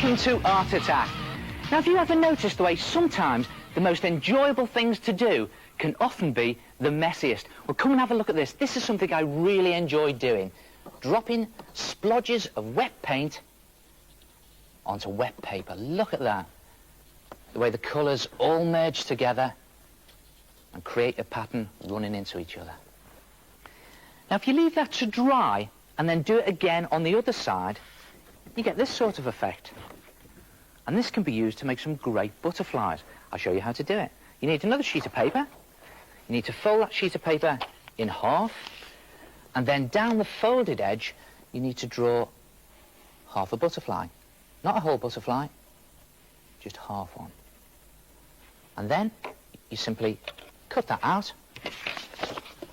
welcome to Art Attack. Now, have you ever noticed the way sometimes the most enjoyable things to do can often be the messiest? Well, come and have a look at this. This is something I really enjoy doing. Dropping splodges of wet paint onto wet paper. Look at that. The way the colours all merge together and create a pattern running into each other. Now, if you leave that to dry and then do it again on the other side, you get this sort of effect. And this can be used to make some great butterflies. I'll show you how to do it. You need another sheet of paper. You need to fold that sheet of paper in half. And then down the folded edge, you need to draw half a butterfly. Not a whole butterfly, just half one. And then you simply cut that out.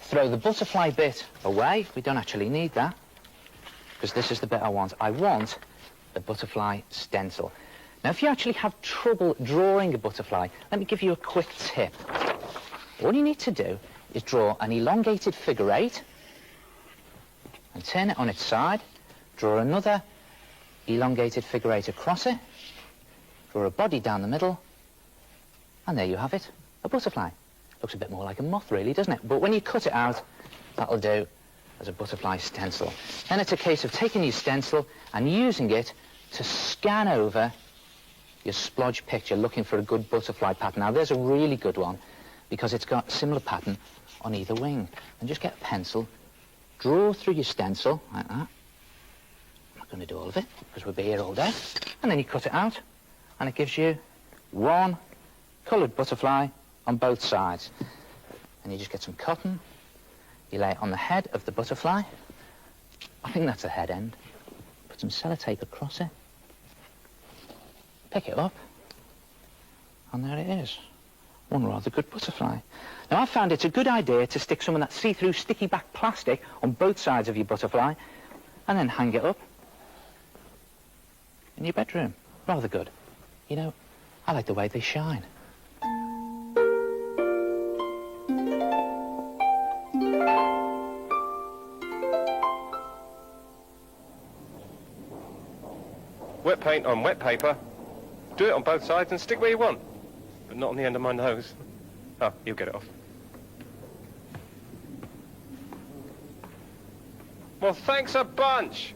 Throw the butterfly bit away. We don't actually need that, because this is the bit I want. I want the butterfly stencil. Now, if you actually have trouble drawing a butterfly, let me give you a quick tip. All you need to do is draw an elongated figure 8 and turn it on its side. Draw another elongated figure 8 across it. Draw a body down the middle. And there you have it, a butterfly. Looks a bit more like a moth, really, doesn't it? But when you cut it out, that'll do as a butterfly stencil. Then it's a case of taking your stencil and using it to scan over your splodge picture, looking for a good butterfly pattern. Now, there's a really good one, because it's got a similar pattern on either wing. And just get a pencil, draw through your stencil, like that. I'm not going to do all of it, because we'll be here all day. And then you cut it out, and it gives you one coloured butterfly on both sides. And you just get some cotton, you lay it on the head of the butterfly. I think that's the head end. Put some sellotape across it. Pick it up. And there it is. One rather good butterfly. Now, I found it's a good idea to stick some of that see-through sticky back plastic on both sides of your butterfly and then hang it up in your bedroom. Rather good. You know, I like the way they shine. Wet paint on wet paper. Do it on both sides and stick where you want. But not on the end of my nose. Oh, you'll get it off. Well, thanks a bunch!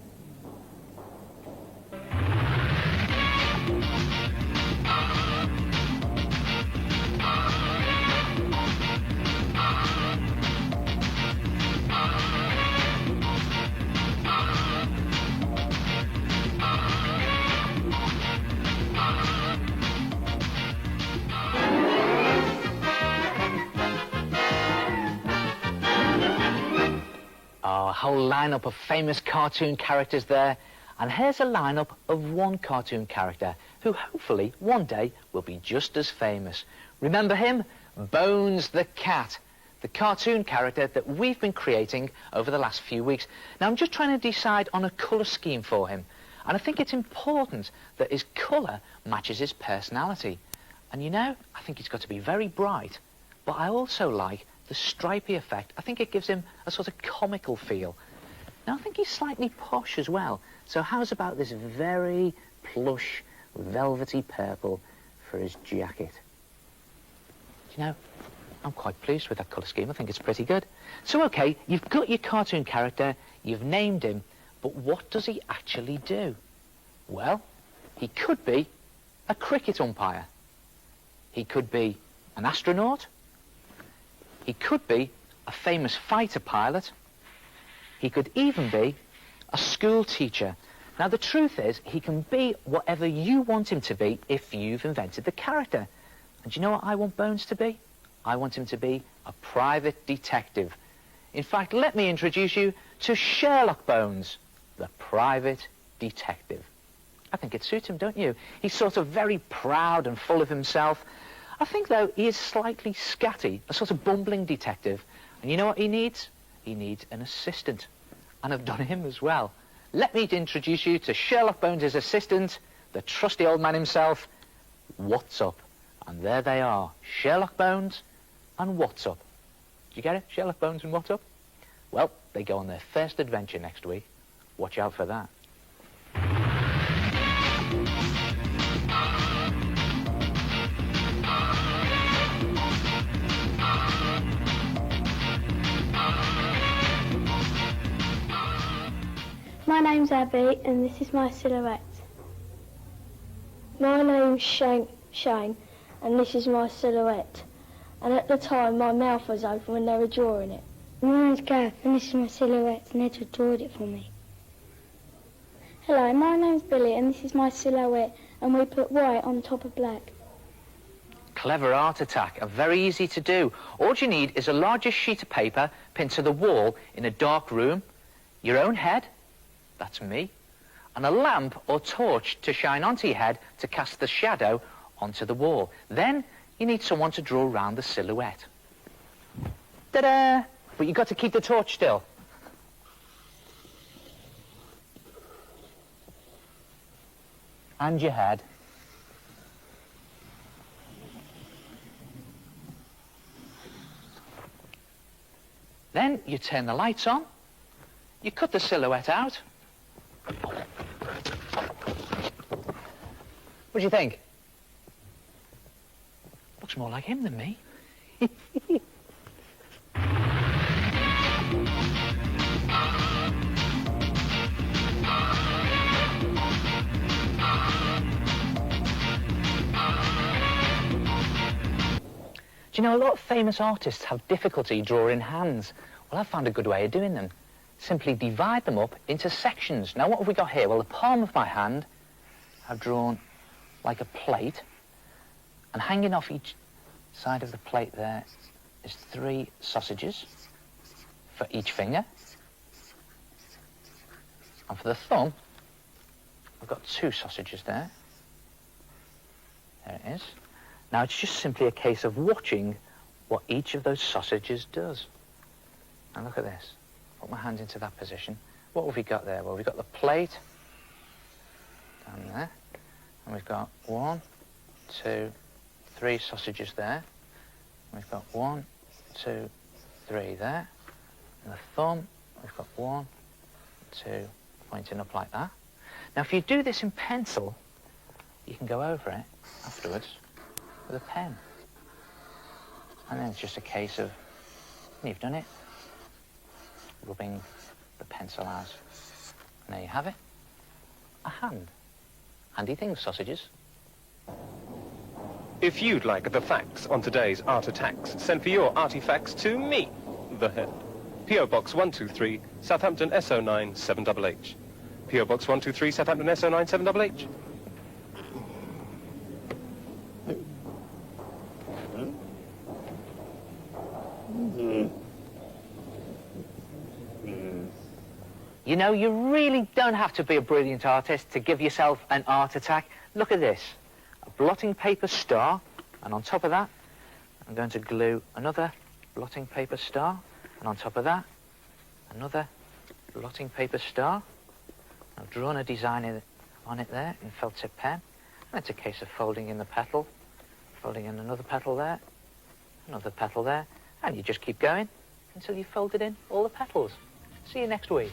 A whole lineup of famous cartoon characters there, and here's a lineup of one cartoon character who hopefully one day will be just as famous. Remember him? Bones the cat, the cartoon character that we've been creating over the last few weeks. Now, I'm just trying to decide on a colour scheme for him, and I think it's important that his colour matches his personality. And you know, I think he's got to be very bright, but I also like the stripy effect. I think it gives him a sort of comical feel. Now, I think he's slightly posh as well. So how's about this very plush, velvety purple for his jacket? You know, I'm quite pleased with that colour scheme. I think it's pretty good. So, OK, you've got your cartoon character, you've named him, but what does he actually do? Well, he could be a cricket umpire. He could be an astronaut. He could be a famous fighter pilot. He could even be a school teacher. Now, the truth is, he can be whatever you want him to be if you've invented the character. And do you know what I want Bones to be? I want him to be a private detective. In fact, let me introduce you to Sherlock Bones, the private detective. I think it suits him, don't you? He's sort of very proud and full of himself. I think, though, he is slightly scatty, a sort of bumbling detective. And you know what he needs? He needs an assistant. And I've done him as well. Let me introduce you to Sherlock Bones' assistant, the trusty old man himself, What's Up. And there they are, Sherlock Bones and What's Up. Did you get it? Sherlock Bones and What's Up? Well, they go on their first adventure next week. Watch out for that. My name's Abby and this is my silhouette. My name's Shane and this is my silhouette. And at the time my mouth was open when they were drawing it. My name's Gav and this is my silhouette and Edward drew it for me. Hello, my name's Billy and this is my silhouette and we put white on top of black. Clever art attack, and very easy to do. All you need is a larger sheet of paper pinned to the wall in a dark room, your own head, that's me, and a lamp or torch to shine onto your head to cast the shadow onto the wall. Then you need someone to draw around the silhouette. Ta-da! But you've got to keep the torch still. And your head. Then you turn the lights on, you cut the silhouette out. What do you think? Looks more like him than me. Do you know, a lot of famous artists have difficulty drawing hands. Well, I've found a good way of doing them. Simply divide them up into sections. Now, what have we got here? Well, the palm of my hand I've drawn like a plate, and hanging off each side of the plate there is 3 sausages for each finger. And for the thumb, I've got 2 sausages there. There it is. Now, it's just simply a case of watching what each of those sausages does. And look at this. Put my hand into that position. What have we got there? Well, we've got the plate down there. And we've got 1, 2, 3 sausages there. And we've got 1, 2, 3 there. And the thumb, we've got 1, 2, pointing up like that. Now, if you do this in pencil, you can go over it afterwards with a pen. And then it's just a case of, when you've done it, rubbing the pencil out. And there you have it. A hand. Handy thing, sausages. If you'd like the facts on today's art attacks, send for your artifacts to me, the head. P.O. Box 123, Southampton SO9 7HH. P.O. Box 123, Southampton SO9 7HH. You know, you really don't have to be a brilliant artist to give yourself an art attack. Look at this. A blotting paper star, and on top of that, I'm going to glue another blotting paper star, and on top of that, another blotting paper star. I've drawn a design on it there in felt tip pen. And it's a case of folding in the petal, folding in another petal there, another petal there, and you just keep going until you've folded in all the petals. See you next week.